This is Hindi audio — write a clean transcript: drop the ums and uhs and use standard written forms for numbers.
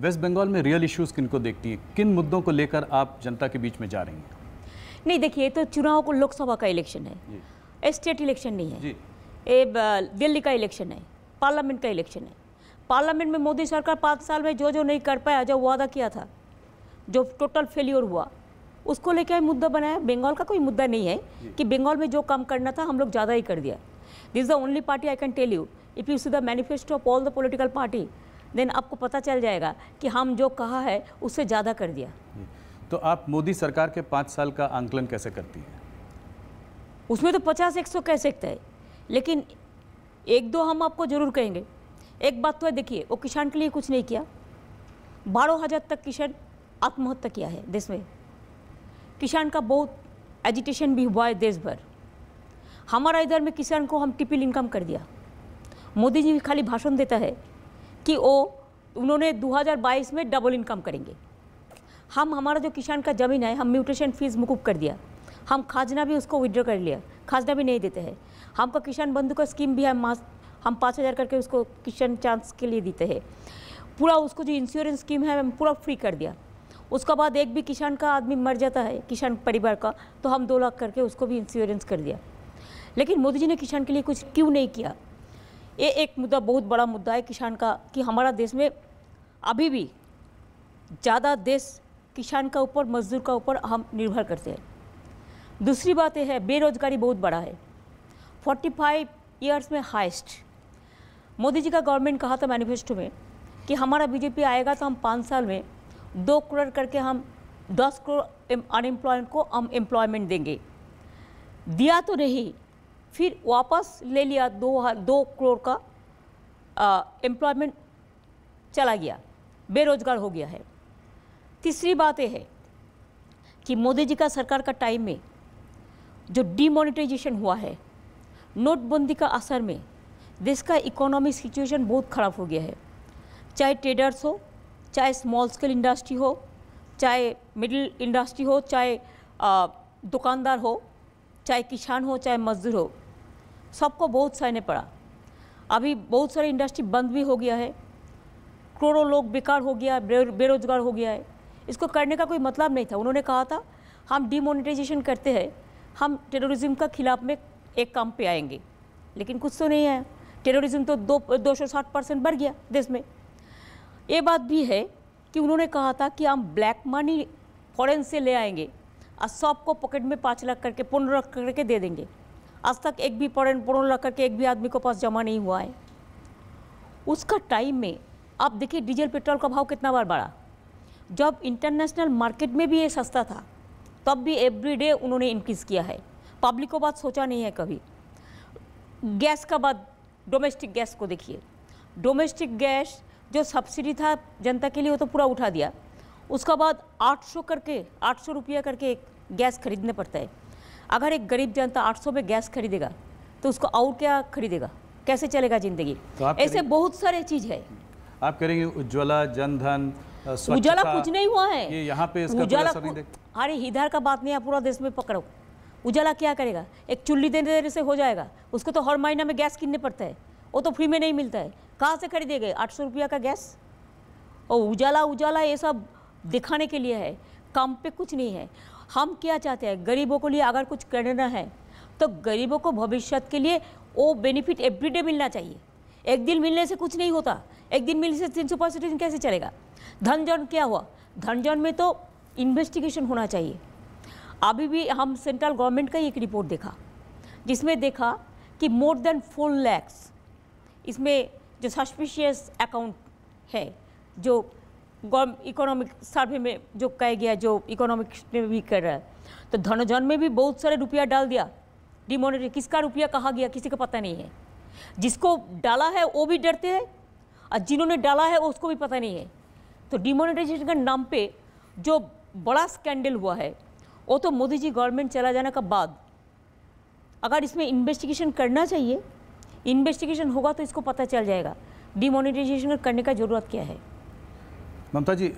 वेस्ट बंगाल में रियल इश्यूज किनको देखती हैं, किन मुद्दों को लेकर आप जनता के बीच में जा रही हैं? नहीं देखिए, तो चुनाव को लोकसभा का इलेक्शन है, स्टेट इलेक्शन नहीं है जी। ये दिल्ली का इलेक्शन है, पार्लियामेंट का इलेक्शन है। पार्लियामेंट में मोदी सरकार 5 साल में जो नहीं कर पाया, जो वादा किया था, जो टोटल फेल्योर हुआ, उसको लेकर मुद्दा बनाया। बंगाल का कोई मुद्दा नहीं है कि बंगाल में जो काम करना था हम लोग ज़्यादा ही कर दिया। This is the only party I can tell you, if you see the manifesto of all the political party, then आपको पता चल जाएगा कि हम जो कहा है उससे ज़्यादा कर दिया। तो आप मोदी सरकार के 5 साल का आंकलन कैसे करती हैं? उसमें तो 50-100 कह सकते हैं, लेकिन 1-2 हम आपको ज़रूर कहेंगे। एक बात तो है, देखिए वो किसान के लिए कुछ नहीं किया। 12,000 तक किसान आत्महत्या किया है देश में। किसान का बहुत एजिटेशन भी हुआ है देश भर। हमारा इधर में किसान को हम ट्रिपल इनकम कर दिया। मोदी जी खाली भाषण देता है कि उन्होंने 2022 में डबल इनकम करेंगे। हमारा जो किसान का ज़मीन है, हम म्यूटेशन फीस मुकुब कर दिया। हम खाजना भी उसको विड्रॉ कर लिया, खाजना भी नहीं देते हैं। हमका किसान बंधु का स्कीम भी है, हम 5,000 करके उसको किसान चांस के लिए देते हैं। पूरा उसको जो इंश्योरेंस स्कीम है हम पूरा फ्री कर दिया। उसके बाद एक भी किसान का आदमी मर जाता है, किसान परिवार का, तो हम 2 लाख करके उसको भी इंश्योरेंस कर दिया। लेकिन मोदी जी ने किसान के लिए कुछ क्यों नहीं किया? ये एक मुद्दा, बहुत बड़ा मुद्दा है किसान का, कि हमारा देश में अभी भी ज़्यादा देश किसान का ऊपर, मजदूर का ऊपर हम निर्भर करते हैं। दूसरी बात यह है, बेरोजगारी बहुत बड़ा है, 45 ईयर्स में हाईएस्ट। मोदी जी का गवर्नमेंट कहा था मैनिफेस्टो में कि हमारा बीजेपी आएगा तो हम 5 साल में 2 करोड़ करके हम 10 करोड़ अनएम्प्लॉयमेंट को हम एम्प्लॉयमेंट देंगे। दिया तो नहीं, फिर वापस ले लिया, 2 करोड़ का एम्प्लॉयमेंट चला गया, बेरोजगार हो गया है। तीसरी बात यह है कि मोदी जी का सरकार का टाइम में जो डिमोनेटाइजेशन हुआ है, नोटबंदी का असर में देश का इकोनॉमिक सिचुएशन बहुत ख़राब हो गया है। चाहे ट्रेडर्स हो, चाहे स्मॉल स्केल इंडस्ट्री हो, चाहे मिडिल इंडस्ट्री हो, चाहे दुकानदार हो, चाहे किसान हो, चाहे मजदूर हो, सबको बहुत सहने पड़ा। अभी बहुत सारी इंडस्ट्री बंद भी हो गया है, करोड़ों लोग बेकार हो गया, बेरोजगार हो गया है। इसको करने का कोई मतलब नहीं था। उन्होंने कहा था हम डिमोनेटाइजेशन करते हैं, हम टेररिज्म का खिलाफ में एक काम पे आएंगे, लेकिन कुछ तो नहीं आया। टेररिज्म तो 260% बढ़ गया देश में। ये बात भी है कि उन्होंने कहा था कि हम ब्लैक मनी फॉरेन से ले आएंगे और सबको पॉकेट में 5 लाख करके, 15 लाख करके दे देंगे। आज तक एक भी 15 लाख करके एक भी आदमी को पास जमा नहीं हुआ है। उसका टाइम में आप देखिए डीजल पेट्रोल का भाव कितना बार बढ़ा। जब इंटरनेशनल मार्केट में भी ये सस्ता था, तब भी एवरीडे उन्होंने इंक्रीज़ किया है। पब्लिक को बात सोचा नहीं है कभी। गैस का बात, डोमेस्टिक गैस को देखिए, डोमेस्टिक गैस जो सब्सिडी था जनता के लिए वो तो पूरा उठा दिया। उसका बाद 800 रुपया करके एक गैस खरीदने पड़ता है। अगर एक गरीब जनता 800 में गैस खरीदेगा तो उसको और क्या खरीदेगा, कैसे चलेगा ज़िंदगी? तो ऐसे बहुत सारे चीज़ है। आप करेंगे उज्ज्वला, जनधन, उजाला कुछ नहीं हुआ है ये यहाँ पे इसका कोई असर नहीं देखते। अरे इधर का बात नहीं है, पूरा देश में पकड़ो। उजाला क्या करेगा? एक चुल्ली देने से हो जाएगा? उसको तो हर महीना में गैस किनने पड़ता है, वो तो फ्री में नहीं मिलता है। कहाँ से खरीदेंगे 800 रुपया का गैस? और उजाला ये सब दिखाने के लिए है, काम पे कुछ नहीं है। हम क्या चाहते हैं, गरीबों के लिए अगर कुछ करना है तो गरीबों को भविष्य के लिए वो बेनिफिट एवरीडे मिलना चाहिए। एक दिन मिलने से कुछ नहीं होता, एक दिन मिलने से 365 दिन कैसे चलेगा? धनजन क्या हुआ? धनजन में तो इन्वेस्टिगेशन होना चाहिए। अभी भी हम सेंट्रल गवर्नमेंट का एक रिपोर्ट देखा, जिसमें देखा कि मोर देन 4 लाख इसमें जो सस्पिशियस अकाउंट है, जो इकोनॉमिक सर्वे में जो कहा गया, जो इकोनॉमिक्स में भी कर रहा है, तो धनजन में भी बहुत सारे रुपया डाल दिया। डिमोनेटाइजेशन किसका रुपया कहा गया किसी को पता नहीं है। जिसको डाला है वो भी डरते हैं और जिन्होंने डाला है उसको भी पता नहीं है। तो डिमोनेटाइजेशन के नाम पे जो बड़ा स्कैंडल हुआ है, वो तो मोदी जी गवर्नमेंट चला जाने के बाद, अगर इसमें इन्वेस्टिगेशन करना चाहिए, इन्वेस्टिगेशन होगा तो इसको पता चल जाएगा डिमोनेटाइजेशन करने का ज़रूरत क्या है। ममता जी,